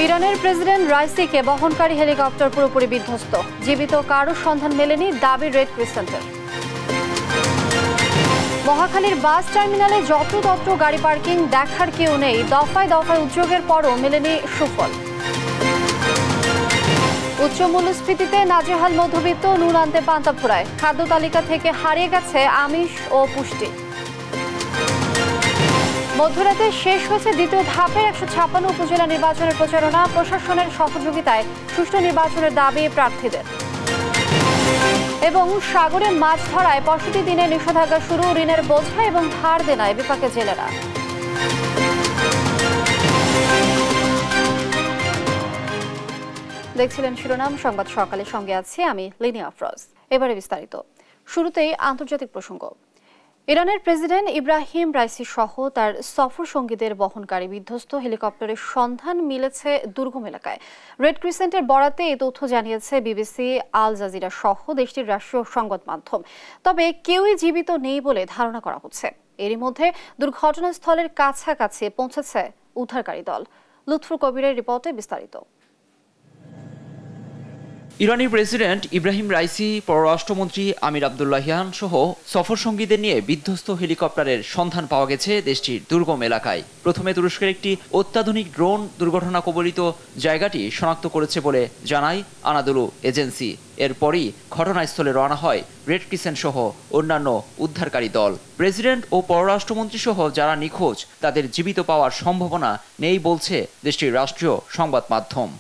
ইরানের প্রেসিডেন্ট রাইসিকে বহনকারী হেলিকপ্টার পুরোপুরি বিধ্বস্ত। জীবিত কারো সন্ধান মেলেনি, দাবি রেড ক্রিসেন্টের। মহাখালীর বাস টার্মিনালে যত্রতত্র গাড়ি পার্কিং, দেখার কেউ নেই। দফায় দফায় উদ্যোগের পরও মেলেনি সুফল। উচ্চ মূল্যস্ফীতিতে নাজেহাল মধ্যবিত্ত, নুন আনতে পান্তা ফুরায়। খাদ্য তালিকা থেকে হারিয়ে গেছে আমিষ ও পুষ্টি। মধ্যরাতে শেষ হয়েছে দ্বিতীয় ধাপের 156 উপজেলা নির্বাচনের প্রচারণা। প্রশাসনের সহযোগিতায় সুষ্ঠু নির্বাচনের দাবি প্রার্থীদের। এবং সাগরে মাছ ধরায় 65 দিনের নিষেধাজ্ঞা শুরু। ঋণের বোঝা এবং ধার দেনায় বিপাকে জেলেরা। দেখছিলেন শিরোনাম সংবাদ সকালের সঙ্গে আছি আমি লিনিয়া আফরোজ। এবারে বিস্তারিত। শুরুতেই আন্তর্জাতিক প্রসঙ্গ। ইরানের প্রেসিডেন্ট ইব্রাহিম রাইসি সহ তার সফর সঙ্গীদের বহনকারী বিধ্বস্ত হেলিকপ্টারের সন্ধান মিলেছে দুর্গম এলাকায়। রেড ক্রিসেন্টের বরাতে এই তথ্য জানিয়েছে বিবিসি, আল জাজিরা সহ দেশটির রাষ্ট্রীয় সংবাদ মাধ্যম। তবে কেউই জীবিত নেই বলে ধারণা করা হচ্ছে। এরই মধ্যে দুর্ঘটনাস্থলের কাছাকাছি পৌঁছেছে উদ্ধারকারী দল। লুৎফুর কবিরের রিপোর্টে বিস্তারিত। ইরানি প্রেসিডেন্ট ইব্রাহিম রাইসি, পররাষ্ট্রমন্ত্রী আমির আবদুল্লাহিয়ান সহ সফর সঙ্গীদের নিয়ে বিধ্বস্ত হেলিকপ্টারের সন্ধান পাওয়া গেছে দেশটির দুর্গম এলাকায়। প্রথমে তুরস্কের একটি অত্যাধুনিক ড্রোন দুর্ঘটনা কবলিত জায়গাটি শনাক্ত করেছে বলে জানায় আনাদুলু এজেন্সি। এরপরই ঘটনাস্থলে রওনা হয় রেড ক্রিসেন্ট সহ অন্যান্য উদ্ধারকারী দল। প্রেসিডেন্ট ও পররাষ্ট্রমন্ত্রী সহ যারা নিখোঁজ তাদের জীবিত পাওয়ার সম্ভাবনা নেই বলছে দেশটির রাষ্ট্রীয় সংবাদ মাধ্যম।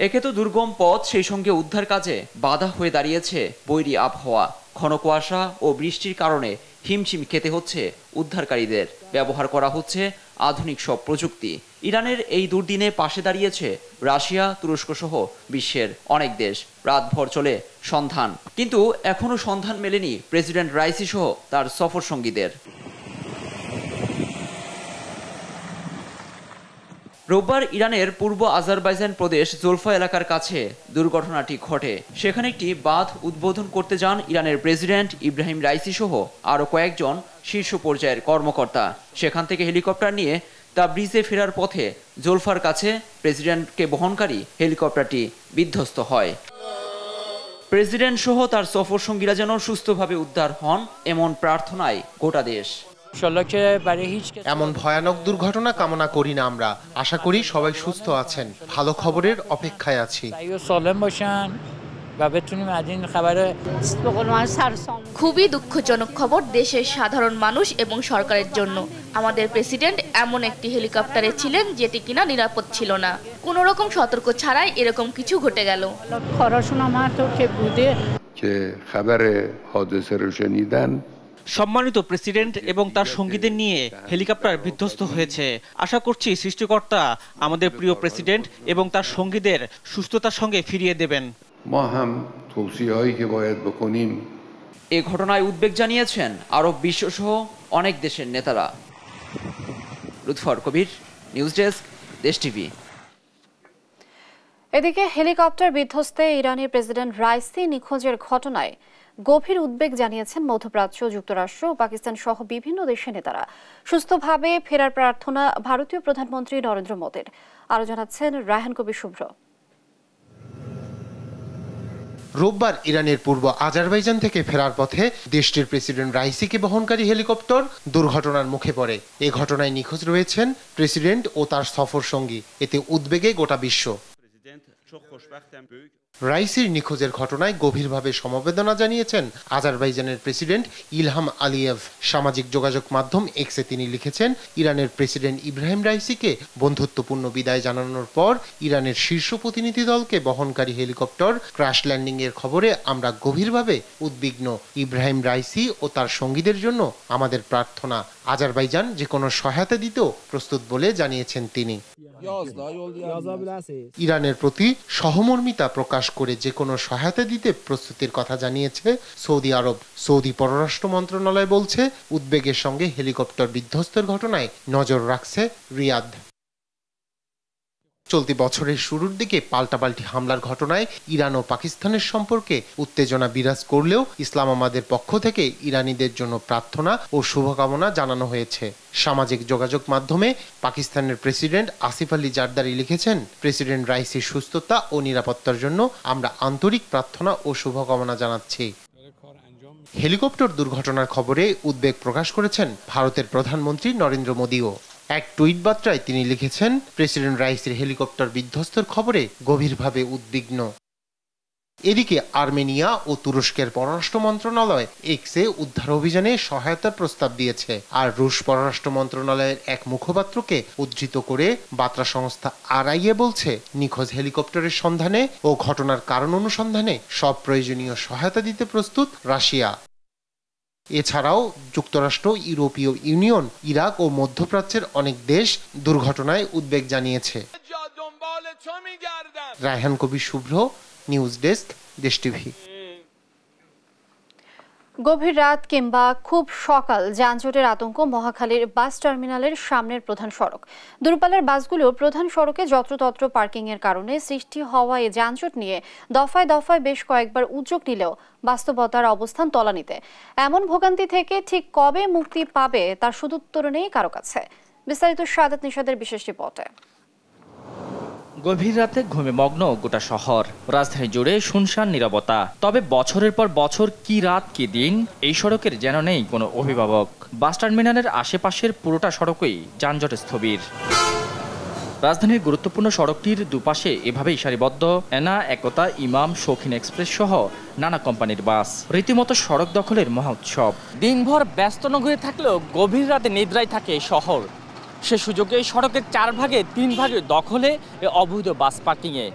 একে তো দুর্গম পথ, সেই সঙ্গে উদ্ধার কাজে বাধা হয়ে দাঁড়িয়েছে বৈরী আবহাওয়া। ঘন কুয়াশা ও বৃষ্টির কারণে হিমশিম খেতে হচ্ছে উদ্ধারকারীদের। ব্যবহার করা হচ্ছে আধুনিক সব প্রযুক্তি। ইরানের এই দুর্দিনে পাশে দাঁড়িয়েছে রাশিয়া, তুরস্ক সহ বিশ্বের অনেক দেশ। রাতভর চলে সন্ধান, কিন্তু এখনো সন্ধান মেলেনি প্রেসিডেন্ট রাইসি সহ তার সফর সঙ্গীদের। রোববার ইরানের পূর্ব আজারবাইজান প্রদেশ জোলফা এলাকার কাছে দুর্ঘটনাটি ঘটে। সেখানে একটি বাঁধ উদ্বোধন করতে যান ইরানের প্রেসিডেন্ট ইব্রাহিম রাইসি সহ আরও কয়েকজন শীর্ষ পর্যায়ের কর্মকর্তা। সেখান থেকে হেলিকপ্টার নিয়ে তাবরিজে ফেরার পথে জোলফার কাছে প্রেসিডেন্টকে বহনকারী হেলিকপ্টারটি বিধ্বস্ত হয়। প্রেসিডেন্ট সহ তার সফর সঙ্গীরা যেন সুস্থভাবে উদ্ধার হন, এমন প্রার্থনায় গোটা দেশ। এমন ভয়ানক দুর্ঘটনা কামনা করি না আমরা। আশা করি সবাই সুস্থ আছেন। ভালো খবরের অপেক্ষায় আছি। খুবই দুঃখজনক খবর দেশের সাধারণ মানুষ এবং সরকারের জন্য। আমাদের প্রেসিডেন্ট এমন একটি হেলিকপ্টারে ছিলেন যেটি কিনা নিরাপদ ছিল না। কোনো রকম সতর্ক ছাড়াই এরকম কিছু ঘটে গেল। সম্মানিত প্রেসিডেন্ট এবং তার সঙ্গীদের নিয়ে হেলিকপ্টার বিধ্বস্ত হয়েছে। আশা করছি সৃষ্টিকর্তা আমাদের প্রিয় প্রেসিডেন্ট এবং তার সঙ্গীদের সুস্থতার সঙ্গে ফিরিয়ে দেবেন। এ ঘটনায় উদ্বেগ জানিয়েছেন আরব বিশ্বসহ অনেক দেশের নেতারা। লুৎফর কবির, নিউজ ডেস্ক, দেশ টিভি। এদিকে হেলিকপ্টার বিধ্বস্তে ইরানি প্রেসিডেন্ট রাইসি নিখোঁজের ঘটনায় গভীর উদ্বেগ জানিয়েছেন মধ্যপ্রাচ্য, যুক্তরাষ্ট্র ও পাকিস্তান সহ বিভিন্ন দেশের নেতারা। সুস্থভাবে ফেরার প্রার্থনা ভারতীয় প্রধানমন্ত্রী নরেন্দ্র মোদীর। আরো জানাচ্ছেন রায়হান কবির শুভ্র। রোববার ইরানের পূর্ব আজারবাইজান থেকে ফেরার পথে দেশটির প্রেসিডেন্ট রাইসিকে বহনকারী হেলিকপ্টার দুর্ঘটনার মুখে পড়ে। এ ঘটনায় নিখোঁজ রয়েছেন প্রেসিডেন্ট ও তার সফর সঙ্গী। এতে উদ্বেগে গোটা বিশ্ব। রাইসির নিখোঁজের ঘটনায় গভীরভাবে সমবেদনা জানিয়েছেন আজারবাইজানের প্রেসিডেন্ট ইলহাম আলিয়েভ। সামাজিক যোগাযোগ মাধ্যম এক্সে তিনি লিখেছেন, ইরানের প্রেসিডেন্ট ইব্রাহিম রাইসিকে বন্ধুত্বপূর্ণ বিদায় জানানোর পর ইরানের শীর্ষ প্রতিনিধি দলকে বহনকারী হেলিকপ্টার ক্র্যাশ ল্যান্ডিং এর খবরে আমরা গভীরভাবে উদ্বিগ্ন। ইব্রাহিম রাইসি ও তার সঙ্গীদের জন্য আমাদের প্রার্থনা। আজারবাইজান যে কোনো সহায়তা দিতেও প্রস্তুত বলে জানিয়েছেন তিনি। ইরানের প্রতি সহমর্মিতা প্রকাশ করে যে কোনো সহায়তা দিতে প্রস্তুতির কথা জানিয়েছে সৌদি আরব। সৌদি পররাষ্ট্র মন্ত্রণালয় বলছে, উদ্বেগের সঙ্গে হেলিকপ্টার বিধ্বস্তের ঘটনায় নজর রাখছে রিয়াদ। চলতি বছরের শুরুর দিকে পাল্টাপাল্টি হামলার ঘটনায় ইরান ও পাকিস্তানের সম্পর্কে উত্তেজনা বিরাজ করলেও ইসলামাবাদের পক্ষ থেকে ইরানিদের জন্য প্রার্থনা ও শুভকামনা জানানো হয়েছে। সামাজিক যোগাযোগ মাধ্যমে পাকিস্তানের প্রেসিডেন্ট আসিফ আলী জারদারি লিখেছেন, প্রেসিডেন্ট রাইসির সুস্থতা ও নিরাপত্তার জন্য আমরা আন্তরিক প্রার্থনা ও শুভকামনা জানাচ্ছি। হেলিকপ্টার দুর্ঘটনার খবরে উদ্বেগ প্রকাশ করেছেন ভারতের প্রধানমন্ত্রী নরেন্দ্র মোদীও। এক টুইট বার্তায় তিনি লিখেছেন, প্রেসিডেন্ট রাইসির হেলিকপ্টার বিধ্বস্তের খবরে গভীরভাবে উদ্বিগ্ন। এদিকে আর্মেনিয়া ও তুরস্কের পররাষ্ট্র মন্ত্রণালয় এক্সে উদ্ধার অভিযানে সহায়তার প্রস্তাব দিয়েছে। আর রুশ পররাষ্ট্র মন্ত্রণালয়ের এক মুখপাত্রকে উদ্ধৃত করে বার্তা সংস্থা আরআইএ বলছে, নিখোঁজ হেলিকপ্টারের সন্ধানে ও ঘটনার কারণ অনুসন্ধানে সব প্রয়োজনীয় সহায়তা দিতে প্রস্তুত রাশিয়া। এছাড়াও যুক্তরাষ্ট্র, ইউরোপীয় ইউনিয়ন, ইরাক ও মধ্যপ্রাচ্যের অনেক দেশ দুর্ঘটনায় উদ্বেগ জানিয়েছে। রায়হান কবির শুভ্র, নিউজ ডেস্ক, দেশ টিভি। গভীর রাত কিংবা খুব সকাল যানজটের আতঙ্ক মহাখালীর বাস টার্মিনালের সামনের প্রধান সড়ক। দূরপাল্লার বাসগুলো প্রধান সড়কে যত্রতত্র পার্কিংয়ের কারণে সৃষ্টি হওয়া এই যানজট নিয়ে দফায় দফায় বেশ কয়েকবার উদ্যোগ নিলেও বাস্তবতার অবস্থান তলানিতে। এমন ভোগান্তি থেকে ঠিক কবে মুক্তি পাবে তার সুদুত্তর নেই কারো কাছে। বিস্তারিত সাদাত নিশাদের বিশেষ রিপোর্টে। গভীর রাতে ঘুমে মগ্ন গোটা শহর, রাজধানী জুড়ে শুনশান নীরবতা। তবে বছরের পর বছর কি রাত কি দিন এই সড়কের যেন নেই কোনো অভিভাবক। বাস টার্মিনালের আশেপাশের পুরোটা সড়কই যানজট স্থবির। রাজধানীর গুরুত্বপূর্ণ সড়কটির দুপাশে এভাবেই সারিবদ্ধ এনা, একতা, ইমাম, শৌখিন এক্সপ্রেস সহ নানা কোম্পানির বাস। রীতিমতো সড়ক দখলের মহা উৎসব। দিনভর ব্যস্ত নগরী থাকলেও গভীর রাতে নিদ্রায় থাকে শহর। সে সুযোগে সড়কের 4 ভাগে 3 ভাগে দখলে অবৈধ বাস পার্কিংয়ে।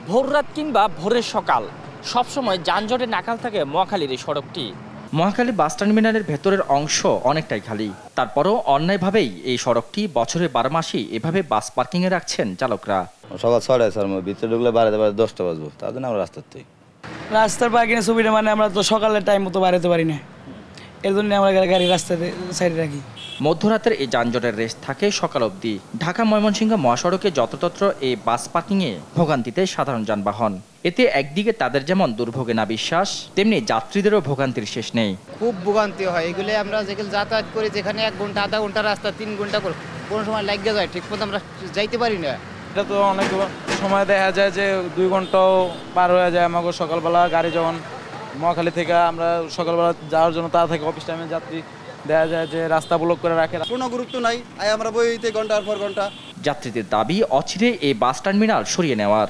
ভোর রাত কিংবা ভোরের সকাল সবসময় যানজটে নাকাল থাকে মহাখালীর এই সড়কটি। মহাখালী বাস টার্মিনালের ভেতরের অংশ অনেকটাই খালি, তারপরও অন্যায়ভাবেই এই সড়কটি বছরের 12 মাসই এভাবে বাস পার্কিংয়ে রাখছেন চালকরা। সকাল 6টার ভিতরে ঢুকলে 10টা বাজবো, তার জন্য আমরা রাস্তার পার্কিংয়ের সুবিধা মানে আমরা তো সকালের টাইম মতো বাড়াতে পারি না, এর জন্য আমরা গাড়ি রাস্তাতে সাইডে রাখি। মধ্যরাতের এই যানজটের রেস থাকে সকাল অবধি। ঢাকা ময়মনসিংহ মহাসড়কে যত্রতত্র এই বাস পার্কিংয়ে ভোগান্তিতে সাধারণ যানবাহন। এতে একদিকে তাদের যেমন দুর্ভোগে না বিশ্বাস, তেমনি যাত্রীদেরও ভোগান্তির শেষ নেই। খুব ভোগান্তি হয় এগুলো। আমরা যেগুলো যাতায়াত করি, যেখানে 1 ঘন্টা আধা ঘন্টা রাস্তা 3 ঘন্টা করে কোনো সময় লাগিয়ে যায়, ঠিক মতো আমরা যাইতে পারি না। এটা তো অনেক সময় দেখা যায় যে 2 ঘন্টাও পার হয়ে যায় আমাকে। সকালবেলা গাড়ি যখন মহাখালী থেকে আমরা সকালবেলা যাওয়ার জন্য তা থেকে অফিস টাইমে যাত্রী দেখা যায় যে রাস্তা ব্লক করে রাখে, কোনো গুরুত্ব নাই। আমরা বইতে ঘন্টার পর ঘন্টা। যাত্রীদের দাবি অচিরে এই বাস টার্মিনাল সরিয়ে নেওয়ার।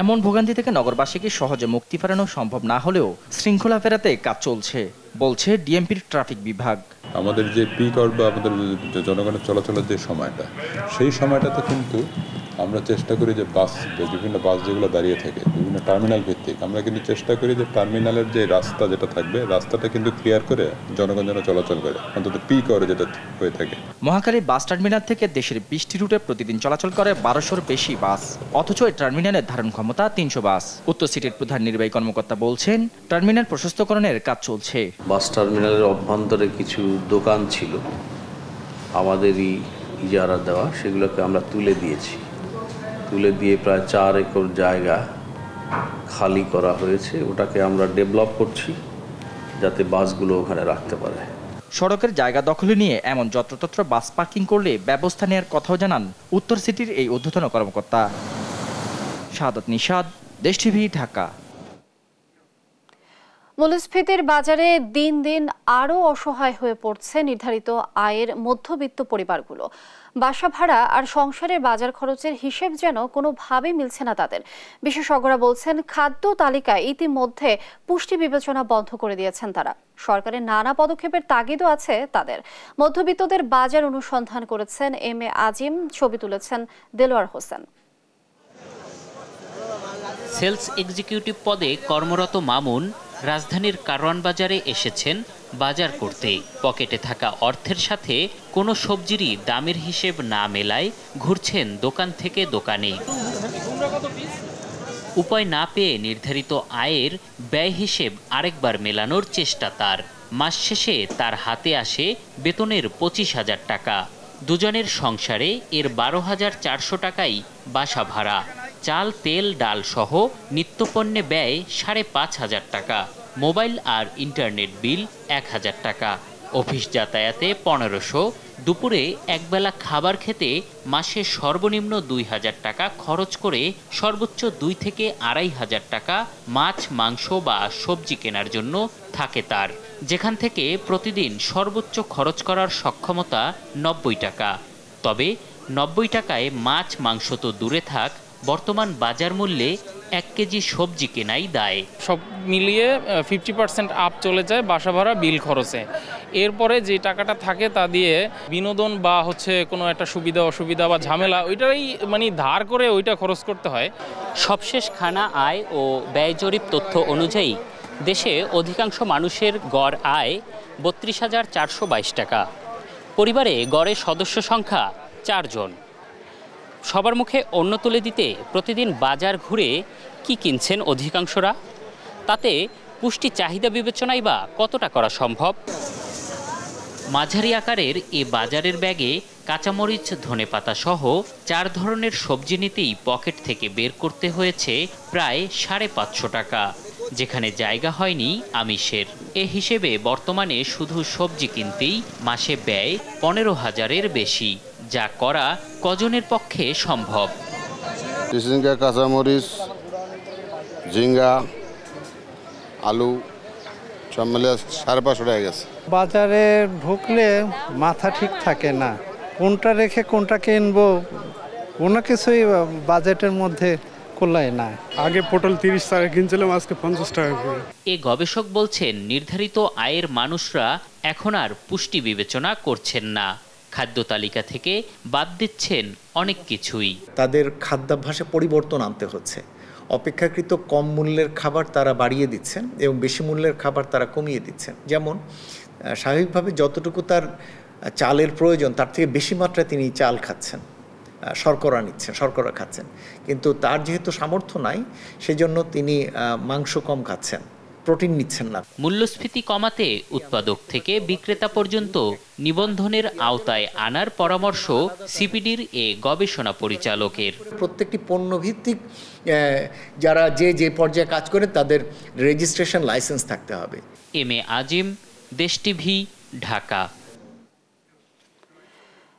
এমন ভোগান্তি থেকে নগরবাসীকে সহজে মুক্তি ফেরানো সম্ভব না হলেও শৃঙ্খলা ফেরাতে কাজ চলছে বলছে ডিএমপির ট্রাফিক বিভাগ। আমাদের যে পিক আওয়ার বা আমাদের জনগণের চলাচলের যে সময়টা, সেই সময়টাতে কিন্তু আমরা চেষ্টা করি যে বিভিন্ন বাস যেগুলো দাঁড়িয়ে থাকে বিভিন্ন টার্মিনাল ভিত্তিক, আমরা কিন্তু চেষ্টা করি যে টার্মিনালের যে রাস্তা যেটা থাকবে রাস্তাটা কিন্তু ক্লিয়ার করে জনগণ যেন চলাচল করে, অন্তত পিক আওয়ারে যেটা হয়ে থাকে। মহাখালী বাস টার্মিনাল থেকে দেশের 20টি রুটে প্রতিদিন চলাচল করে 1200-র বেশি বাস, অথচ এই টার্মিনালের ধারণ ক্ষমতা 300 বাস। উত্তর সিটির প্রধান নির্বাহী কর্মকর্তা বলছেন, টার্মিনাল প্রশস্তকরণের কাজ চলছে। বাস টার্মিনালের অভ্যন্তরে কিছু দোকান ছিল আমাদেরই ইজারা দেওয়া, সেগুলোকে আমরা তুলে দিয়ে প্রায় 4 একর জায়গা খালি করা হয়েছে। ওটাকে আমরা ডেভেলপ করছি যাতে বাসগুলো ওখানে রাখতে পারে। সড়কের জায়গা দখলে নিয়ে এমন যত্রতত্র বাস পার্কিং করলে ব্যবস্থা নেওয়ার কথাও জানান উত্তর সিটির এই ঊর্ধ্বতন কর্মকর্তা। সাদাত নিশাদ, দেশ টিভি, ঢাকা। মূল্যস্ফীতির বাজারে দিন দিন আরও অসহায় হয়ে পড়ছে নির্ধারিত আয়ের মধ্যবিত্ত পরিবারগুলো। বাসা ভাড়া আর সংসারের বাজার খরচের হিসেব যেন কোনোভাবেই মিলছে না তাদের। বিশেষজ্ঞরা বলছেন, খাদ্য তালিকায় ইতিমধ্যে পুষ্টি বিবেচনা বন্ধ করে দিয়েছেন তারা। সরকারের নানা পদক্ষেপের তাগিদও আছে তাদের। মধ্যবিত্তদের বাজার অনুসন্ধান করেছেন এম এ আজিম, ছবি তুলেছেন দেলোয়ার হোসেন। সেলস এক্সিকিউটিভ পদে কর্মরত মামুন রাজধানীর কারওয়ান বাজারে এসেছেন বাজার করতে। পকেটে থাকা অর্থের সাথে কোনো সবজিরই দামের হিসেব না মেলায় ঘুরছেন দোকান থেকে দোকানে। উপায় না পেয়ে নির্ধারিত আয়ের ব্যয় হিসেব আরেকবার মেলানোর চেষ্টা তার। মাস শেষে তার হাতে আসে বেতনের 25,000 টাকা। দুজনের সংসারে এর 12,400 টাকাই বাসা ভাড়া। চাল, তেল, ডাল সহ নিত্যপণ্যে ব্যয় 5,500 টাকা। মোবাইল আর ইন্টারনেট বিল 1,000 টাকা। অফিস যাতায়াতে 1500। দুপুরে একবেলা খাবার খেতে মাসে সর্বনিম্ন 2,000 টাকা খরচ করে সর্বোচ্চ 2 থেকে 2,500 টাকা মাছ, মাংস বা সবজি কেনার জন্য থাকে তার, যেখান থেকে প্রতিদিন সর্বোচ্চ খরচ করার সক্ষমতা 90 টাকা। তবে 90 টাকায় মাছ, মাংস তো দূরে থাক, বর্তমান বাজার মূল্যে 1 কেজি সবজি কেনাই দায়। সব মিলিয়ে 50% আপ চলে যায় বাসা ভাড়া, বিল খরচে। এরপরে যে টাকাটা থাকে তা দিয়ে বিনোদন বা কোনো একটা সুবিধা অসুবিধা বা ঝামেলা ওইটাই ধার করে ওইটা খরচ করতে হয়। সবশেষ খানা আয় ও ব্যয় জরিপ তথ্য অনুযায়ী দেশে অধিকাংশ মানুষের গড় আয় 32,422 টাকা। পরিবারে গড়ে সদস্য সংখ্যা 4 জন। সবার মুখে অন্ন তুলে দিতে প্রতিদিন বাজার ঘুরে কি কিনছেন অধিকাংশরা? তাতে পুষ্টি চাহিদা বিবেচনাই বা কতটা করা সম্ভব? মাঝারি আকারের এ বাজারের ব্যাগে কাঁচামরিচ, ধনেপাতা সহ 4 ধরনের সবজি নিতেই পকেট থেকে বের করতে হয়েছে প্রায় 550 টাকা, যেখানে জায়গা হয়নি আমিষের। এ হিসেবে বর্তমানে শুধু সবজি কিনতেই মাসে ব্যয় 15,000-এর বেশি, যা করা কজনের পক্ষে সম্ভব? ঝিঙ্গা, কাঁচামরিচ, ঝিঙ্গা, আলু সব মিলে 550 টাকা গেছে। বাজারে ঢুকলে মাথা ঠিক থাকে না, কোনটা রেখে কোনটা কিনবো, কোনো কিছুই বাজেটের মধ্যে কোলায় না। আগে পটল 30 টাকা কিনছিলাম, আজকে 50 টাকা করে। এ গবেষক বলছেন, নির্ধারিত আয়ের মানুষরা এখন আর পুষ্টি বিবেচনা করছেন না, খাদ্য তালিকা থেকে বাদ দিচ্ছেন অনেক কিছুই। তাদের খাদ্যাভ্যাসে পরিবর্তন আনতে হচ্ছে। অপেক্ষাকৃত কম মূল্যের খাবার তারা বাড়িয়ে দিচ্ছেন এবং বেশি মূল্যের খাবার তারা কমিয়ে দিচ্ছেন। যেমন স্বাভাবিকভাবে যতটুকু তার চালের প্রয়োজন তার থেকে বেশি মাত্রায় তিনি চাল খাচ্ছেন, শর্করা খাচ্ছেন, কিন্তু তার যেহেতু সামর্থ্য নাই সেজন্য তিনি মাংস কম খাচ্ছেন, প্রোটিন নিচ্ছেন না। মূল্যস্ফীতি কমাতে উৎপাদক থেকে বিক্রেতা পর্যন্ত নিবন্ধনের আওতায় আনার পরামর্শ সিপিডির এ গবেষণা পরিচালকের। প্রত্যেকটি পণ্যভিত্তিক যারা যে পর্যায়ে কাজ করে তাদের রেজিস্ট্রেশন লাইসেন্স থাকতে হবে। এম এ আজিম, দেশ টিভি, ঢাকা।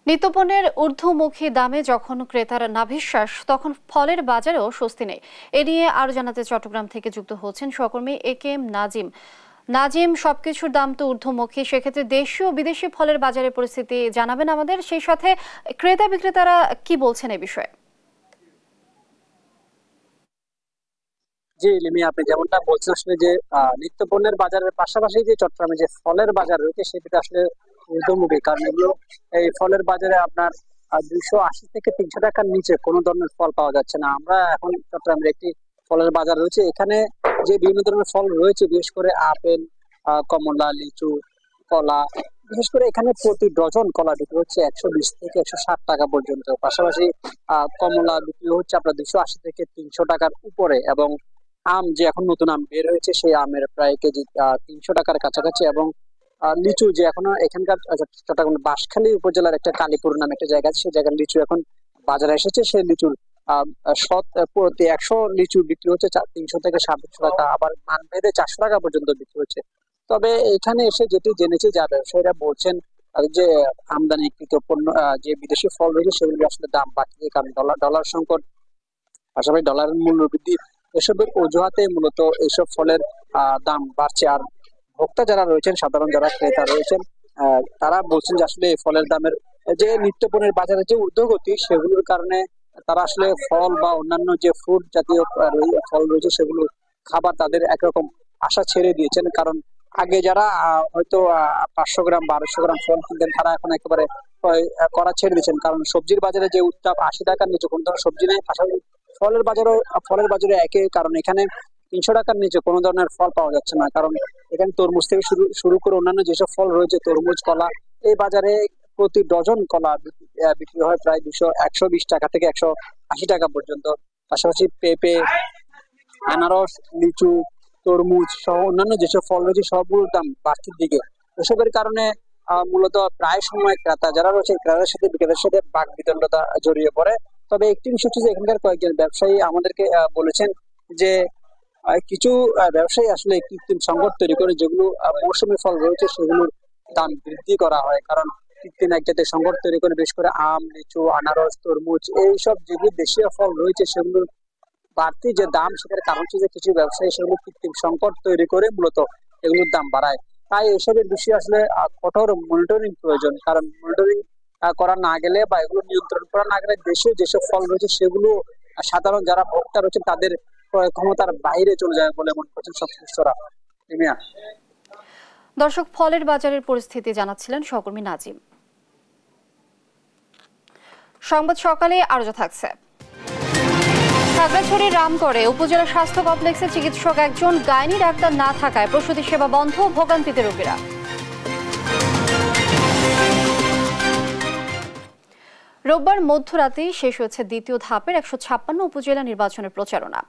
নিত্যপণ্যের ঊর্ধ্বমুখী দামে যখন ক্রেতার নাভিশ্বাস, তখন ফলের বাজারেও স্বস্তি নেই। এ নিয়ে আরো জানাতে চট্টগ্রাম থেকে যুক্ত হচ্ছেন সহকর্মী AKM নাজিম। সবকিছুর দাম তো ঊর্ধ্বমুখী, সেক্ষেত্রে দেশীয় বিদেশি ফলের বাজারের পরিস্থিতি জানাবেন আমাদের। সেই সাথে ক্রেতা বিক্রেতারা কি বলছেন এ বিষয়ে? জি লিমি, আপনি যেমনটা বলছেন আসলে যে নিত্যপণ্যের বাজারের পাশাপাশি যে চট্টগ্রামে যে ফলের বাজার রয়েছে সেটা আসলে ঊর্ধ্বমুখী, কারণ এগুলো এই ফলের বাজারে আপনার 280 থেকে 300 টাকার নিচে কোনো ধরনের ফল পাওয়া যাচ্ছে না। আমরা এখন চট্টগ্রামের একটি ফলের বাজার রয়েছে, এখানে যে বিভিন্ন ধরনের ফল রয়েছে, বিশেষ করে আপেল, কমলা, লিচু, কলা, বিশেষ করে এখানে প্রতি ডজন কলা বিক্রি হচ্ছে 120 থেকে 160 টাকা পর্যন্ত। পাশাপাশি কমলা বিক্রি হচ্ছে আপনার 280 থেকে 300 টাকার উপরে, এবং আম যে এখন নতুন আম বের হয়েছে সেই আমের প্রায় কেজি 300 টাকার কাছাকাছি, এবং লিচু যে এখনো এখানকার চট্টগ্রাম বাঁশখালী উপজেলার একটা কালীপুর নামে একটা জায়গা আছে, সেই জায়গার লিচু এখন বাজারে এসেছে। সেই লিচুর প্রতি 100 লিচু বিক্রি হচ্ছে 300 থেকে 700 টাকা, আবার মানভেদে 400 টাকা পর্যন্ত বিক্রি হচ্ছে। তবে এখানে এসে যেটি জেনেছি যা ব্যবসায়ীরা বলছেন যে আমদানিকৃত পণ্য যে বিদেশি ফল রয়েছে সেগুলি আসলে দাম বাড়ছে, কারণ ডলার সংকট, পাশাপাশি ডলারের মূল্য বৃদ্ধি, এসবের অজুহাতে মূলত এইসব ফলের দাম বাড়ছে। আর ভোক্তা যারা রয়েছেন, সাধারণ যারা ক্রেতা রয়েছেন, তারা বলছেন যে আসলে এই ফলের দামের যে নিত্যপণ্যের বাজারে যে ঊর্ধ্বগতি, সেগুলোর কারণে তারা আসলে ফল বা অন্যান্য যে ফ্রুট জাতীয় ফল রয়েছে সেগুলো খাবার তাদের একরকম আশা ছেড়ে দিয়েছেন। কারণ আগে যারা হয়তো 500 গ্রাম 1200 গ্রাম ফল কিনতেন, তারা এখন একেবারে করা ছেড়ে দিয়েছেন, কারণ সবজির বাজারে যে উত্তাপ 80 টাকার নিচে কোনো ধরনের সবজি নেই। পাশাপাশি ফলের বাজারে একই কারণ, এখানে 300 টাকার নিচে কোনো ধরনের ফল পাওয়া যাচ্ছে না, কারণ এখানে তরমুজ থেকে শুরু করে অন্যান্য যেসব ফল রয়েছে, তরমুজ, কলা, এই বাজারে প্রতি ডজন কলা বিক্রি হয় প্রায় 120 টাকা থেকে 180 টাকা পর্যন্ত। পাশাপাশি পেঁপে, আনারস, লিচু, তরমুজ সহ অন্যান্য যেসব ফল রয়েছে সবগুলোর দাম বাড়তির দিকে। এসবের কারণে মূলত প্রায় সময় ক্রেতা যারা রয়েছে ক্রেতার সাথে বিক্রেতার সাথে বাক বিতণ্ডতা জড়িয়ে পড়ে। তবে একটি বিষয় হচ্ছে যে এখানকার কয়েকজন ব্যবসায়ী আমাদেরকে বলেছেন যে কিছু ব্যবসায়ী আসলে কৃত্রিম সংকট তৈরি করে যেগুলো মৌসুমী ফল রয়েছে সেগুলোর দাম বৃদ্ধি করা হয়, কারণ কৃত্রিম এক জাতীয় সংকট তৈরি করে বিশেষ করে আম, লিচু, আনারস, তরমুজ এইসব যেগুলো দেশীয় ফল রয়েছে সেগুলোর বাড়তি যে দাম সেটার কারণ হচ্ছে যে কিছু ব্যবসায়ী সেগুলো কৃত্রিম সংকট তৈরি করে মূলত এগুলোর দাম বাড়ায়। তাই এসবের বিষয়ে আসলে কঠোর মনিটরিং প্রয়োজন, কারণ মনিটরিং করা না গেলে বা এগুলো নিয়ন্ত্রণ করা না গেলে দেশে যেসব ফল রয়েছে সেগুলো সাধারণ যারা ভোক্তা রয়েছে তাদের ক্ষমতার বাইরে চলে যায় বলে মনে করছেন সংশ্লিষ্টরা। দর্শক, ফলের বাজারের পরিস্থিতি জানাচ্ছিলেন সহকর্মী নাজিম। সংবাদ সকালে আরো থাকছে। খাগড়াছড়ির রামগড়ে উপজেলা স্বাস্থ্য কমপ্লেক্সে চিকিৎসক একজন, গাইনি ডাক্তার না থাকায় প্রসূতি সেবা বন্ধ, ভোগান্তিতে রোগীরা। রোববার মধ্যরাতেই শেষ হয়েছে দ্বিতীয় ধাপের 156 উপজেলা নির্বাচনের প্রচারণা।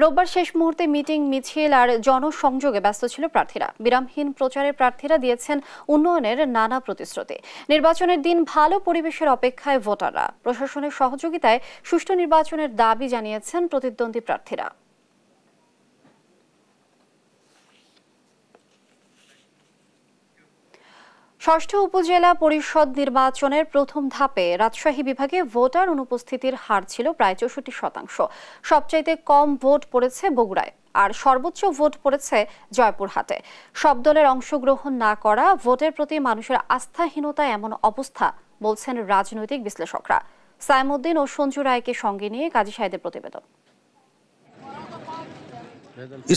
রোববার শেষ মুহূর্তে মিটিং, মিছিল আর জনসংযোগে ব্যস্ত ছিল প্রার্থীরা। বিরামহীন প্রচারে প্রার্থীরা দিয়েছেন উন্নয়নের নানা প্রতিশ্রুতি। নির্বাচনের দিন ভালো পরিবেশের অপেক্ষায় ভোটাররা। প্রশাসনের সহযোগিতায় সুষ্ঠু নির্বাচনের দাবি জানিয়েছেন প্রতিদ্বন্দ্বী প্রার্থীরা। ষষ্ঠ উপজেলা পরিষদ নির্বাচনের প্রথম ধাপে রাজশাহী বিভাগে ভোটার অনুপস্থিতির হার ছিল প্রায় 64%। সবচাইতে কম ভোট পড়েছে বগুড়ায়, আর সর্বোচ্চ ভোট পড়েছে জয়পুরহাটে। সব দলের অংশগ্রহণ না করা ভোটের প্রতি মানুষের আস্থাহীনতা এমন অবস্থা বলছেন রাজনৈতিক বিশ্লেষকরা। সাইমুদ্দিন ও সঞ্জু রায়কে সঙ্গে নিয়ে কাজী সাহেদের প্রতিবেদন।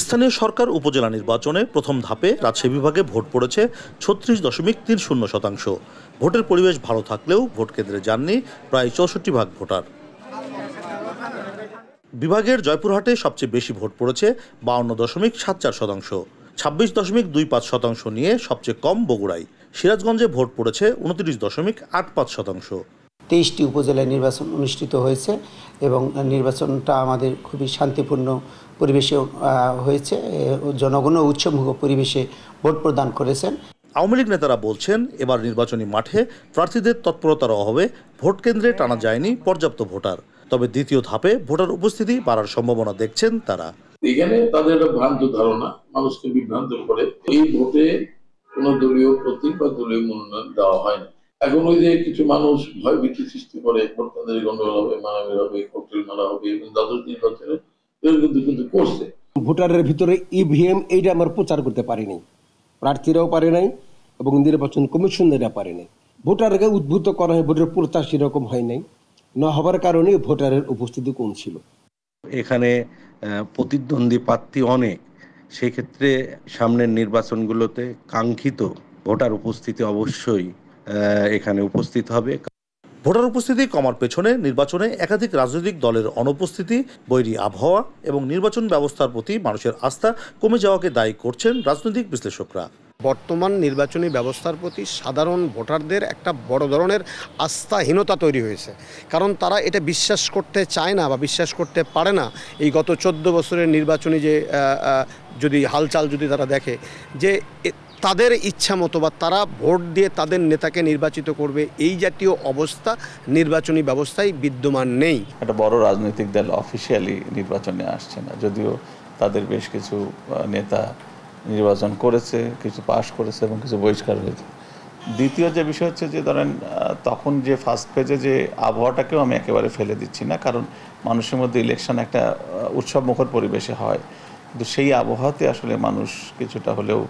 স্থানীয় সরকার উপজেলা নির্বাচনে প্রথম ধাপে রাজশাহী বিভাগে ভোট পড়েছে 36.30%। ভোটের পরিবেশ ভালো থাকলেও ভোট কেন্দ্রে যাননি প্রায় 64% ভোটার। বিভাগের জয়পুরহাটে সবচেয়ে বেশি ভোট পড়েছে 52.74%। 26.25% নিয়ে সবচেয়ে কম বগুড়ায়। সিরাজগঞ্জে ভোট পড়েছে 29.85%। 23টি উপজেলায় নির্বাচন অনুষ্ঠিত হয়েছে এবং নির্বাচনটা আমাদের খুবই শান্তিপূর্ণ পরিবেশে হয়েছে। জনগণও উৎসবমুখর পরিবেশে ভোট প্রদান করেছেন। আওয়ামী লীগ নেতারা বলছেন, এবার নির্বাচনী মাঠে প্রার্থীদের তৎপরতার অভাবে ভোট কেন্দ্রে টানা যায়নি পর্যাপ্ত ভোটার। তবে দ্বিতীয় ধাপে ভোটার উপস্থিতি বাড়ার সম্ভাবনা দেখছেন তারা। এখানে তাদের একটা ভ্রান্ত ধারণা, মানুষকে বিভ্রান্ত করে এই ভোটে কোনো দলীয় প্রতীক বা দলীয় মনোনয়ন দেওয়া হয় না। এখন ওই যে কিছু মানুষ ভয় ভীতি সৃষ্টি করে ভোট কেন্দ্রে গন্ডগোল হবে, মারামারি হবে, ককটেল মারা হবে, এবং দ্বাদশ নির্বাচনে কিন্তু করছে। ভোটারের ভিতরে ইভিএম এইটা আমরা প্রচার করতে পারিনি, প্রার্থীরাও পারে নাই এবং নির্বাচন কমিশনাররা পারে নাই। ভোটারকে উদ্বুদ্ধ করা হয়, ভোটের প্রত্যাশ সেরকম হয় নাই, না হবার কারণে ভোটারের উপস্থিতি কম ছিল। এখানে প্রতিদ্বন্দ্বী প্রার্থী অনেক, সেক্ষেত্রে সামনের নির্বাচনগুলোতে কাঙ্ক্ষিত ভোটার উপস্থিতি অবশ্যই এখানে উপস্থিত হবে। ভোটার উপস্থিতি কমার পেছনে নির্বাচনে একাধিক রাজনৈতিক দলের অনুপস্থিতি, বৈরী আবহাওয়া এবং নির্বাচন ব্যবস্থার প্রতি মানুষের আস্থা কমে যাওয়াকে দায়ী করছেন রাজনৈতিক বিশ্লেষকরা। বর্তমান নির্বাচনী ব্যবস্থার প্রতি সাধারণ ভোটারদের একটা বড় ধরনের আস্থাহীনতা তৈরি হয়েছে, কারণ তারা এটা বিশ্বাস করতে চায় না বা বিশ্বাস করতে পারে না। এই গত 14 বছরের নির্বাচনী যে যদি হালচাল যদি তারা দেখে যে তাদের ইচ্ছা মতো বা তারা ভোট দিয়ে তাদের নেতাকে নির্বাচিত করবে, এই জাতীয় অবস্থা নির্বাচনী ব্যবস্থায় বিদ্যমান নেই। একটা বড় রাজনৈতিক দল অফিসিয়ালি নির্বাচনে আসছে না, যদিও তাদের বেশ কিছু নেতা নির্বাচন করেছে, কিছু পাশ করেছে এবং কিছু বহিষ্কার হয়েছে। দ্বিতীয় যে বিষয় হচ্ছে যে ধরেন তখন যে ফার্স্ট পেজে যে আবহাওয়াটাকেও আমি একেবারে ফেলে দিচ্ছি না, কারণ মানুষের মধ্যে ইলেকশন একটা উৎসবমুখর পরিবেশে হয়, কিন্তু সেই আবহাওয়াতে আসলে মানুষ কিছুটা হলেও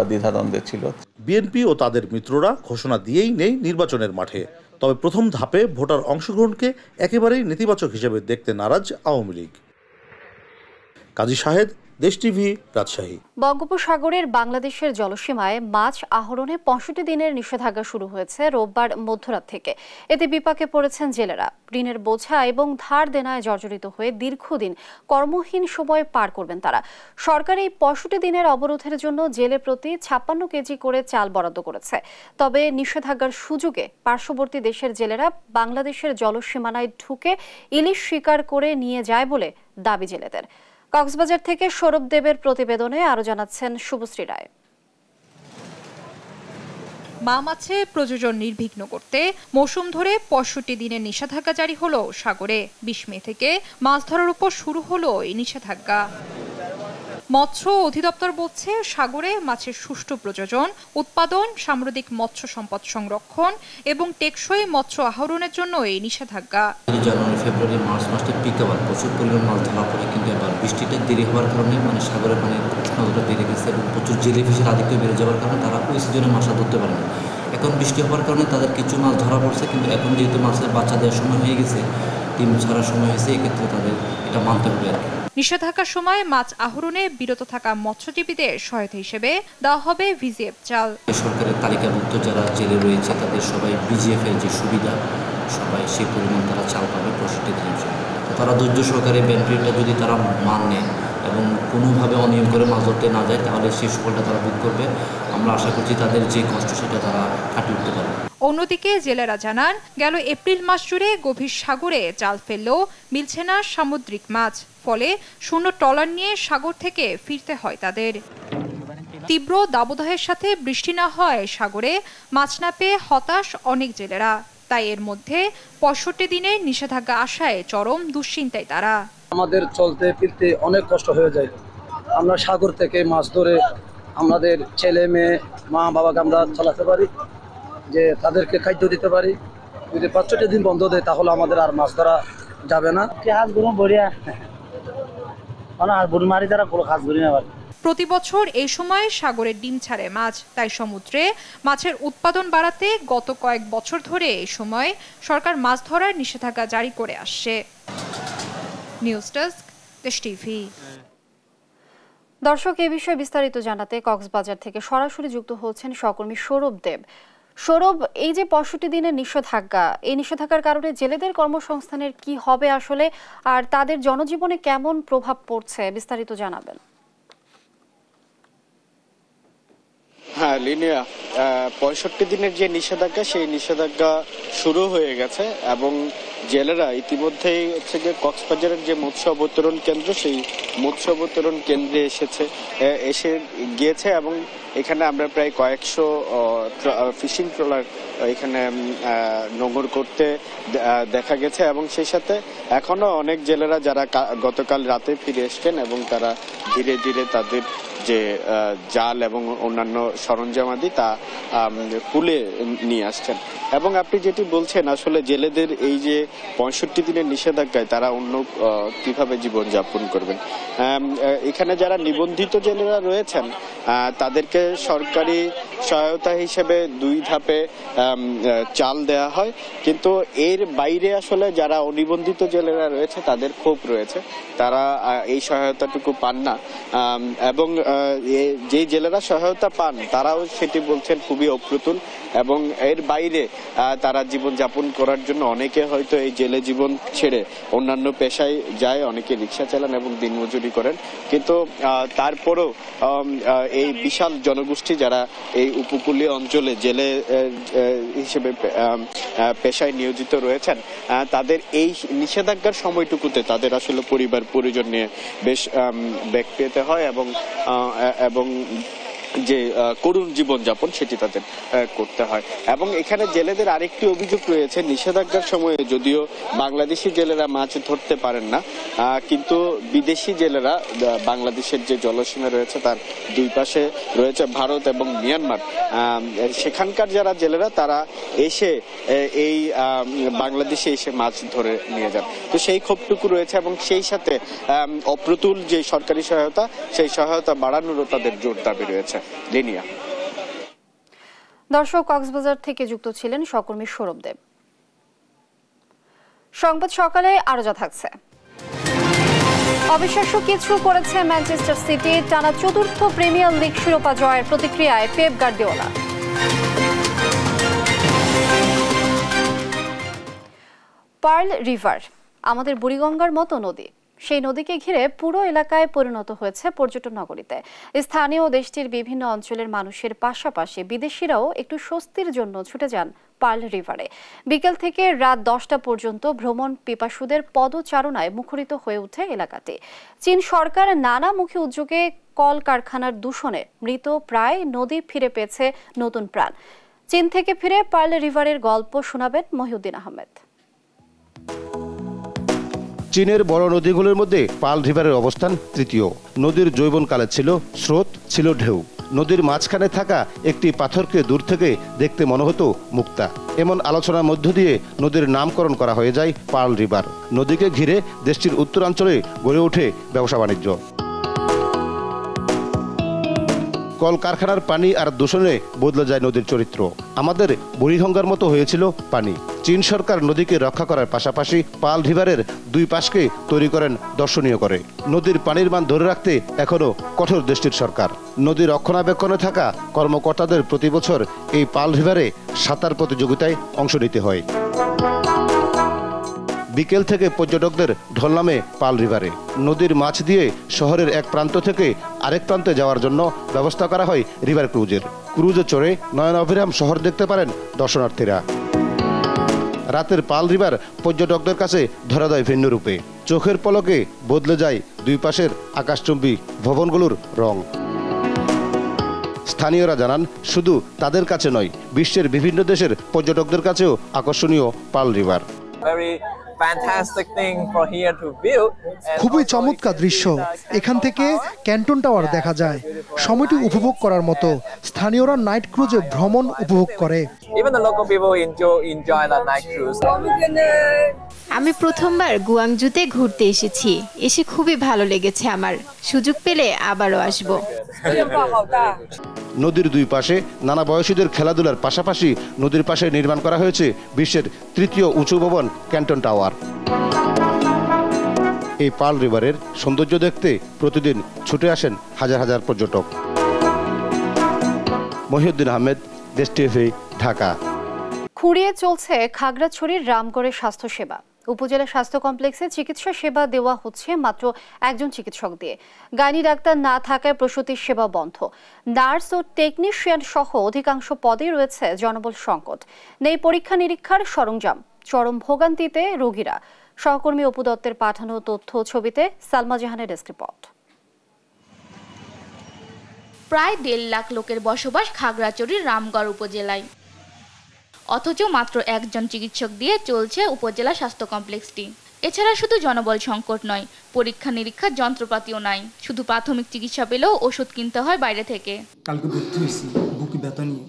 দ্বিধাদ্বন্দ্বে ছিল। বিএনপি ও তাদের মিত্ররা ঘোষণা দিয়েই নেই নির্বাচনের মাঠে। তবে প্রথম ধাপে ভোটার অংশগ্রহণকে একেবারেই নেতিবাচক হিসেবে দেখতে নারাজ আওয়ামী লীগ। কাজী সাহেদ, দেশ টিভি, রাজশাহী। বঙ্গোপসাগরের বাংলাদেশের জলসীমায় মাছ আহরণে 65 দিনের নিষেধাজ্ঞা শুরু হয়েছে রোববার মধ্যরাত থেকে। এতে বিপাকে পড়েছেন জেলেরা। ঋণের বোঝা এবং ধার দেনায় জর্জরিত হয়ে দীর্ঘদিন কর্মহীন সময় পার করবেন তারা। সরকার এই 65 দিনের অবরোধের জন্য জেলে প্রতি 56 কেজি করে চাল বরাদ্দ করেছে। তবে নিষেধাজ্ঞার সুযোগে পার্শ্ববর্তী দেশের জেলেরা বাংলাদেশের জলসীমানায় ঢুকে ইলিশ শিকার করে নিয়ে যায় বলে দাবি জেলেদের। কক্সবাজার থেকে সৌরভ দেবের প্রতিবেদনে আরো জানাচ্ছেন শুভশ্রী রায়। মা মাছে প্রজনন নির্বিঘ্ন করতে মৌসুম ধরে ৬৫ দিনের নিষেধাজ্ঞা জারি হলো সাগরে। ২০ মে থেকে মাছ ধরার উপর শুরু হলো এই নিষেধাজ্ঞা। মৎস্য অধিদপ্তর বলছে, সাগরে মাছের সুষ্ঠু প্রজনন, উৎপাদন, সামুদ্রিক মৎস্য সম্পদ সংরক্ষণ এবং টেকসই মৎস্য আহরণের জন্য এই নিষেধাজ্ঞা। জানুয়ারি, ফেব্রুয়ারি, মার্চ মাসে পিক আবার প্রচুর পরিমাণ মাছ ধরা পড়ে, কিন্তু এবার বৃষ্টিটা দেরি হওয়ার কারণে সাগরের পানির উষ্ণতা বেড়ে গেছে এবং প্রচুর জেলিফিশের আধিক্য বেড়ে যাওয়ার কারণে তারা ওই সিজনে মাছ ধরতে পারে না। এখন বৃষ্টি হওয়ার কারণে তাদের কিছু মাছ ধরা পড়ছে, কিন্তু এখন যেহেতু মাছের বাচ্চা দেওয়ার সময় হয়ে গেছে, ডিম ছাড়ার সময় হয়েছে, এক্ষেত্রে তাদের এটা মানতে হবে আর কি। নিষেধাজ্ঞার সময় মাছ আহরণে বিরত থাকা মৎস্যজীবীদের সহায়তা হিসেবে দেওয়া হবে ভিজিএফ চাল। সরকারের তালিকাভুক্ত যারা জেলে রয়েছে তাদের সবাই ভিজিএফ এর যে সুবিধা, সবাই সেই পরিমাণ তারা চাল পাবে ৬৫ দিনের জন্য। তারা ধৈর্য সহকারে ব্যান্ড্রিটা যদি তারা মানে এবং কোনোভাবে অনিয়ম করে মাছ ধরতে না যায়, তাহলে সেই সুফলটা তারা ভোগ করবে। আমরা আশা করছি তাদের যে কষ্ট সেটা তারা কাটিয়ে উঠতে পারবে। অন্যদিকে জেলেরা জানান, গেল এপ্রিল মাস জুড়ে গভীর সাগরে জাল ফেললেও মিলছে না সামুদ্রিক মাছ, ফলে শূন্য ট্রলার নিয়ে সাগর থেকে ফিরতে হয় তাদের। তীব্র দাবদাহের সাথে বৃষ্টি না হয় সাগরে মাছ না পেয়ে হতাশ অনেক জেলেরা। তাই এর মধ্যে ৬৫ দিনের নিষেধাজ্ঞা আসায় চরম দুশ্চিন্তায় তারা। আমাদের চলতে ফিরতে অনেক কষ্ট হয়ে যায়। আমরা সাগর থেকে মাছ ধরে আমাদের ছেলে মেয়ে মা বাবাকে আমরা চালাতে পারি, যে তাদেরকে খাদ্য দিতে পারি। যদি ৬৫ দিন বন্ধ দেয় তাহলে আমাদের আর মাছ ধরা যাবে না। প্রতি বছর এই সময় সাগরে ডিম ছাড়ে মাছ, তাই সমুদ্রে মাছের উৎপাদন বাড়াতে গত কয়েক বছর ধরে এই সময় সরকার মাছ ধরার নিষেধাজ্ঞা জারি করে আসছে। নিউজ ডেস্ক, দেশ টিভি। দর্শক, এই বিষয়ে বিস্তারিত জানাতে কক্সবাজার থেকে সরাসরি যুক্ত হচ্ছেন সহকর্মী সৌরভ দেব। সৌরভ, এই যে ৬৫ দিনের নিষেধাজ্ঞা, এই নিষেধাজ্ঞার কারণে জেলেদের কর্মসংস্থানের কি হবে আসলে, আর তাদের জনজীবনে কেমন প্রভাব পড়ছে, বিস্তারিত জানাবেন। হ্যাঁ লিনিয়া, ৬৫ দিনের যে নিষেধাজ্ঞা, সেই নিষেধাজ্ঞা শুরু হয়ে গেছে এবং জেলেরা ইতিমধ্যেই হচ্ছে যে কক্সবাজারের যে মৎস্য অবতরণ কেন্দ্র, সেই মৎস্য অবতরণ কেন্দ্রে এসে গিয়েছে এবং এখানে আমরা প্রায় কয়েকশো ফিশিং ট্রলার এখানে নোঙর করতে দেখা গেছে এবং সেই সাথে এখনো অনেক জেলেরা যারা গতকাল রাতে ফিরে এসছেন এবং তারা ধীরে ধীরে তাদের যে জাল এবং অন্যান্য সরঞ্জামাদি তা কুলে নিয়ে আসছেন। এবং আপনি যেটি বলছেন, আসলে জেলেদের এই যে ৬৫ দিনের নিষেধাজ্ঞায় তারা অন্য কিভাবে জীবনযাপন করবেন। এখানে যারা নিবন্ধিত জেলেরা রয়েছেন তাদেরকে সরকারি সহায়তা হিসেবে ২ ধাপে চাল দেয়া হয়, কিন্তু এর বাইরে আসলে যারা অনিবন্ধিত জেলেরা রয়েছে তাদের ক্ষোভ রয়েছে, তারা এই সহায়তাটুকু পান না এবং যে জেলেরা সহায়তা পান তারাও সেটি বলছেন খুবই অপ্রতুল এবং এর বাইরে তারা জীবনযাপন করার জন্য অনেকে হয়তো এই জেলে জীবন ছেড়ে অন্যান্য পেশায় যায়, অনেকে রিক্সা চালান এবং দিনমজুরি করেন, কিন্তু তারপরেও এই বিশাল জনগোষ্ঠী যারা এই উপকূলীয় অঞ্চলে জেলে হিসেবে পেশায় নিয়োজিত রয়েছেন, তাদের এই নিষেধাজ্ঞার সময়টুকুতে তাদের আসলে পরিবার পরিজন নিয়ে বেশ বেগ পেতে হয় এবং যে করুণ জীবনযাপন সেটি তাদের করতে হয়। এবং এখানে জেলেদের আরেকটি অভিযোগ রয়েছে, নিষেধাজ্ঞার সময়ে যদিও বাংলাদেশি জেলেরা মাছ ধরতে পারেন না, কিন্তু বিদেশি জেলেরা বাংলাদেশের যে জলসীমা রয়েছে তার দুই পাশে রয়েছে ভারত এবং মিয়ানমার, সেখানকার যারা জেলেরা তারা এসে এই বাংলাদেশে এসে মাছ ধরে নিয়ে যান। তো সেই ক্ষোভটুকু রয়েছে এবং সেই সাথে অপ্রতুল যে সরকারি সহায়তা, সেই সহায়তা বাড়ানোরও তাদের জোর দাবি রয়েছে। লিনিয়া। দর্শক, কক্সবাজার থেকে যুক্ত ছিলেন সহকর্মী সৌরভ দেব। সংবাদ সকালে আরো যা থাকছে। অবিশ্বাস্য কিছু করেছে ম্যানচেস্টার সিটি, টানা ৪র্থ প্রিমিয়ার লিগ শিরোপা জয়ের প্রতিক্রিয়ায় পেপ গার্দিওলা। পার্ল রিভার আমাদের বুড়িগঙ্গার মতো নদী, সেই নদীকে ঘিরে পুরো এলাকায় পরিণত হয়েছে পর্যটন নগরীতে। স্থানীয় দেশটির বিভিন্ন অঞ্চলের মানুষের পাশাপাশি বিদেশিরাও একটু স্বস্তির জন্য ছুটে যান পার্ল রিভারে। বিকেল থেকে রাত 10টা পর্যন্ত ভ্রমণ পিপাসুদের পদচারণায় মুখরিত হয়ে ওঠে এলাকাটি। চীন সরকার নানামুখী উদ্যোগে কলকারখানার দূষণে মৃত প্রায় নদী ফিরে পেয়েছে নতুন প্রাণ। চীন থেকে ফিরে পার্ল রিভারের গল্প শোনাবেন মহিউদ্দিন আহমেদ। চীনের বড় নদীগুলোর মধ্যে পার্ল রিভারের অবস্থান তৃতীয়। নদীর যৌবনকালে ছিল স্রোত, ছিল ঢেউ। নদীর মাঝখানে থাকা একটি পাথরকে দূর থেকে দেখতে মনে হতো মুক্তা। এমন আলোচনার মধ্য দিয়ে নদীর নামকরণ করা হয়ে যায় পার্ল রিভার। নদীকে ঘিরে দেশটির উত্তরাঞ্চলে গড়ে ওঠে ব্যবসা বাণিজ্য। কলকারখানার পানি আর দূষণে বদলে যায় নদীর চরিত্র। আমাদের বুড়িগঙ্গার মতো হয়েছিল পানি। চীন সরকার নদীকে রক্ষা করার পাশাপাশি পার্ল রিভারের দুই পাশকে তৈরি করেন দর্শনীয় করে। নদীর পানির মান ধরে রাখতে এখনও কঠোর দেশটির সরকার। নদীর রক্ষণাবেক্ষণে থাকা কর্মকর্তাদের প্রতি বছর এই পার্ল রিভারে সাঁতার প্রতিযোগিতায় অংশ নিতে হয়। বিকেল থেকে পর্যটকদের ঢল নামে পার্ল রিভারে। নদীর মাছ দিয়ে শহরের এক প্রান্ত থেকে আরেক প্রান্তে যাওয়ার জন্য ব্যবস্থা করা হয় রিভার ক্রুজের। ক্রুজে চড়ে নয়ন অভিরাম শহর দেখতে পারেন দর্শনার্থীরা। রাতের পার্ল রিভার পর্যটকদের কাছে ধরা দেয় ভিন্ন রূপে। চোখের পলকে বদলে যায় দুই পাশের আকাশচুম্বী ভবনগুলোর রং। স্থানীয়রা জানান, শুধু তাদের কাছে নয়, বিশ্বের বিভিন্ন দেশের পর্যটকদের কাছেও আকর্ষণীয় পার্ল রিভার। খুবই চমৎকার দৃশ্য। এখান থেকে ক্যান্টন টাওয়ার দেখা যায়। সময়টি উপভোগ করার মতো। স্থানীয়রা নাইট ক্রুজে ভ্রমণ উপভোগ করে। আমি প্রথমবার গুয়াংজুতে ঘুরতে এসেছি। এসে খুবই ভালো লেগেছে আমার। সুযোগ পেলে আবারও আসব। নদীর দুই পাশে নানা বয়সীদের খেলাধুলার পাশাপাশি নদীর পাশে নির্মাণ করা হয়েছে বিশ্বের তৃতীয় উঁচু ভবন ক্যান্টন টাওয়ার। এই পার্ল রিভারের সৌন্দর্য দেখতে প্রতিদিন ছুটে আসেন হাজার হাজার পর্যটক। মহিউদ্দিন আহমেদ, দেশ টিভি, ঢাকা। খুঁড়িয়ে চলছে খাগড়াছড়ির রামগড়ের স্বাস্থ্যসেবা। উপজেলা স্বাস্থ্য কমপ্লেক্সে চিকিৎসা সেবা দেওয়া হচ্ছে মাত্র একজন চিকিৎসক দিয়ে। গাইনি ডাক্তার না থাকায় প্রসূতির সেবা বন্ধ। নার্স ও টেকনিশিয়ান সহ অধিকাংশ পদে রয়েছে জনবল সংকট। নেই পরীক্ষা নিরীক্ষার সরঞ্জাম। চরম ভোগান্তিতে রোগীরা। সহকর্মী অপু দত্তের পাঠানো তথ্য ছবিতে সালমা জাহানের ডেস্ক রিপোর্ট। প্রায় 1.5 লাখ লোকের বসবাস খাগড়াছড়ির রামগড় উপজেলায়। অথচ মাত্র একজন চিকিৎসক দিয়ে চলছে উপজেলা স্বাস্থ্য কমপ্লেক্সটি। এছাড়া শুধু জনবল সংকট নয়, পরীক্ষা নিরীক্ষার যন্ত্রপাতিও নাই। শুধু প্রাথমিক চিকিৎসা পেলেও ওষুধ কিনতে হয় বাইরে থেকে। কালকে ভর্তি হয়েছি বুকে ব্যথা নিয়ে।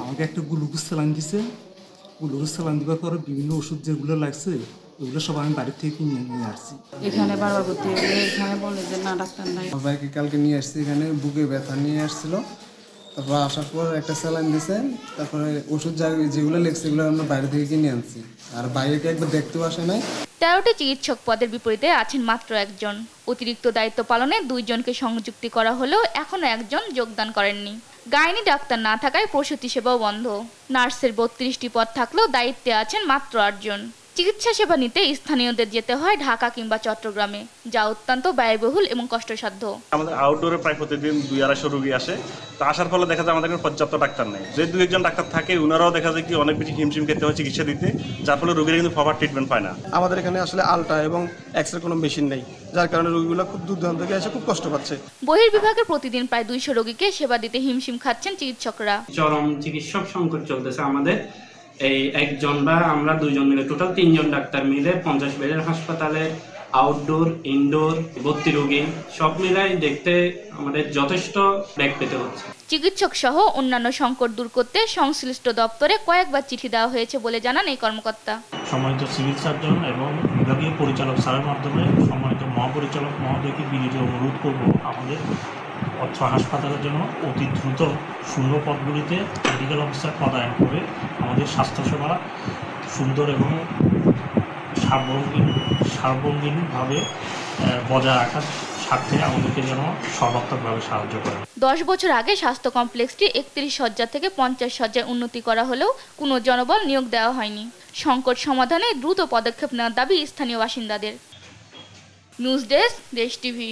আমাকে একটা গ্লুকোজ স্যালাইন দিছে। গ্লুকোজ স্যালাইন দেওয়ার পরে বিভিন্ন ওষুধ যেগুলো লাগছে ওগুলো সব আমি বাড়ির থেকে কিনে নিয়ে আসছি। এখানে বারবার ভর্তি হয়ে এখানে বলে যে না ডাক্তার নাই। সবাইকে কালকে নিয়ে আসছি, এখানে বুকে ব্যথা নিয়ে আসছিল। তারপর আসার পর একটা স্যালাইন দিয়েছে। তারপরে ওষুধ যেগুলো লেগছে সেগুলো আমরা বাইরে থেকে কিনে আনছি। আর বাইরেকে একবার দেখতেও আসে নাই। 13টি চিকিৎসক পদের বিপরীতে আছেন মাত্র একজন। অতিরিক্ত দায়িত্ব পালনে 2 জনকে সংযুক্তি করা হলেও এখনো একজন যোগদান করেননি। গাইনি ডাক্তার না থাকায় প্রসূতি সেবাও বন্ধ। নার্সের 32টি পদ থাকলেও দায়িত্বে আছেন মাত্র 8 জন। চিকিৎসা সেবা নিতে স্থানীয়দের যেতে হয় ঢাকা কিংবা চট্টগ্রামে, যা অত্যন্ত ব্যয়বহুল এবং কষ্টসাধ্য। আমাদের আউটডোরে প্রায় প্রতিদিন 200-250 রোগী আসে। তো আসার ফলে দেখা যায় আমাদের পর্যাপ্ত ডাক্তার নেই। যে 2-1 ডাক্তার থাকে ওনারাও দেখা যায় কি অনেক বেশি হিমশিম খেতে হয় চিকিৎসা দিতে, যার ফলে রোগীরা কিন্তু প্রপার ট্রিটমেন্ট পায় না। আমাদের এখানে আসলে আলট্রা এবং এক্সরে কোনো মেশিন নেই, যার কারণে রোগীগুলো খুব দূর দূরান্ত থেকে এসে খুব কষ্ট পাচ্ছে। বহির্বিভাগে প্রতিদিন প্রায় 200 রোগীকে সেবা দিতে হিমশিম খাচ্ছেন চিকিৎসকরা। চরম চিকিৎসক সংকট চলতেছে আমাদের। এই একজন বা আমরা 2 জন মিলে টোটাল 3 জন ডাক্তার মিলে 50 বেডের হাসপাতালে আউটডোর ইনডোর ভর্তি রোগী সব মিলাই দেখতে আমাদের যথেষ্ট ব্যাগ পেতে হচ্ছে। চিকিৎসক সহ অন্যান্য সংকট দূর করতে সংশ্লিষ্ট দপ্তরে কয়েকবার চিঠি দেওয়া হয়েছে বলে জানান এই কর্মকর্তা। সম্মানিত সিভিল সার্জন এবং বিভাগীয় পরিচালক স্যারের মাধ্যমে সম্মানিত মহাপরিচালক মহোদয়কে বিনীত অনুরোধ করব আমাদের অর্থ হাসপাতালের জন্য অতি দ্রুত শূন্য পদগুলিতে মেডিকেল অফিসার পদায়ন করে আমাদের স্বাস্থ্যসেবা সুন্দর এবং সার্বঙ্গীনভাবে বজায় রাখার স্বার্থে আমাদেরকে যেন সর্বাত্মকভাবে সাহায্য করে। 10 বছর আগে স্বাস্থ্য কমপ্লেক্সটি 31 শয্যা থেকে 50 শয্যায় উন্নতি করা হলেও কোনো জনবল নিয়োগ দেওয়া হয়নি। সংকট সমাধানে দ্রুত পদক্ষেপ নেওয়ার দাবি স্থানীয় বাসিন্দাদের। নিউজ ডেস্ক, দেশ টিভি।